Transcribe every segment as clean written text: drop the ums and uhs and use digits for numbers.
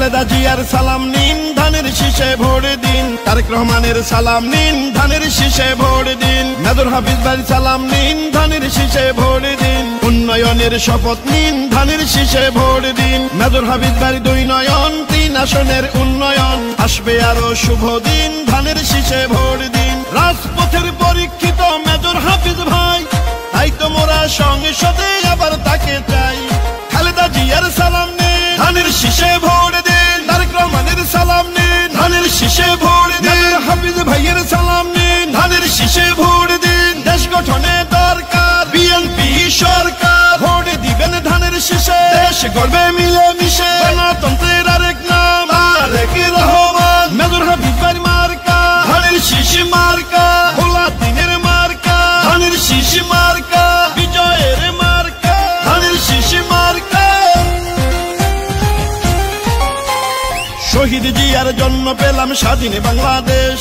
খালেদা জিয়ার সালাম নিন, ধানের শীষে ভোট দিন। তারেক রহমানের সালাম নিন, ধানের শীষে ভোট দিন। মেজর হাফিজ ভাই সালাম নিন, ধানের শীষে ভোট দিন। উন্নয়নের শপথ নিন, ধানের শীষে ভোট দিন। মেজর হাফিজ ভাই 2 নয়ন, 3 আসনের উন্নয়ন। আসবে আরো শুভ দিন, ধানের শীষে ভোট দিন। রাজপথের পরীক্ষিত মেজর হাফিজ ভাই, তাই তো মোরা সংসদে আবার তাকে চাই। খালেদা জিয়ার সালাম নিন, ধানের শীষে ভোট দিন। তারেক রহমানের সালাম নিন, ধানের শীষে ভোট দিন। মেজর হাফিজ ভাইয়ের সালাম নিন, ধানের শীষে ভোট দিন। দেশ গঠনে দরকার বিএনপি সরকার, ভোট দিবেন ধানের শীষে। দেশ গড়বে মিলে মিশে, গণতন্ত্রের আরেক নাম তারেক রহমান। মেজর হাফিজ ভাইয়ের মার্কা ধানের শীষ মার্কা, ভোলা দিনের মার্কা ধানের শীষ মার্কা, বিজয়ের মার্কা ধানের শীষ মার্কা। শহীদ জিয়ার জন্য পেলাম স্বাধীন বাংলাদেশ,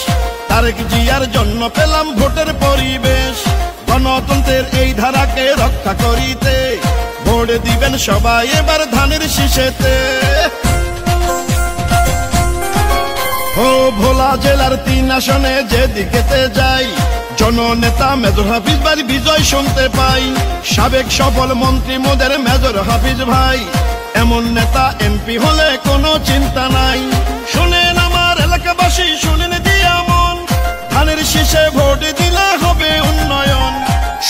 তারেক জিয়ার জন্য পেলাম ভোটের পরিবেশ। গণতন্ত্রের এই ধারাকে রক্ষা করিতে ভোট দিবেন সবাই এবার ধানের শীষেতে। ও ভোলা জেলার 3 আসনে যেদিকেতে যাই, জননেতা মেজর হাফিজ ভাই বিজয় শুনতে পাই। সাবেক সফল মন্ত্রী মোদের মেজর হাফিজ ভাই, এমন নেতা এমপি হলে কোনো চিন্তা নাই। শুনেন আমার এলাকাবাসী, শুনেন দিয়া মন, ধানের শীষে ভোট দিলে হবে উন্নয়ন।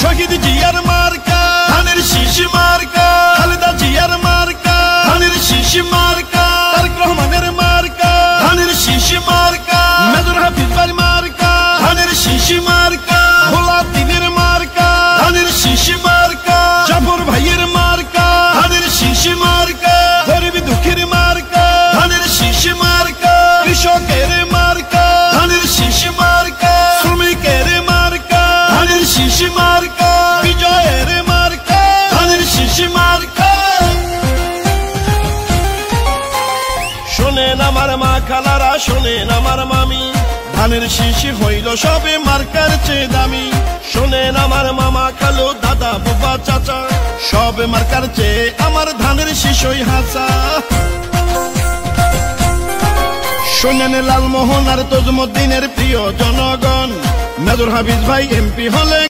শহীদ জিয়ার মার্কা ধানের শীষ মার্কা, খালেদা জিয়ার মার্কা ধানের শীষ মার্কা, তারেক রহমানের মার্কা ধানের শীষ মার্কা, মেজর হাফিজ ভাই মার্কা ধানের শীষ মার্কা, ভোলা দিনের মার্কা ধানের শীষ মার্কা, জাফর ভাইয়ের মার্কা ধানের শীষ মার্কা, গরিব দুঃখের মার্কা ধানের শীষ মার্কা, কৃষকের মার্কা ধানের শীষ মার্কা, শ্রমিকের মার্কা ধানের শীষ মার্কা, বিজয়ের মার্কা ধানের শীষ মার্কা। শোনেন আমার মা খালারা, শোনেন আমার মামি, ধানের শীষ হইল সবে মার্কার চেয়ে দামি। শোনেন আমার মামা খালু দাদা বাবা চাচা, সবে মার্কার চেয়ে আমার ধানের শীষই হাসা। শোনেন লালমোহন আর তজমুদ্দিনের প্রিয় জনগণ, মেজর হাফিজ ভাই এমপি হলে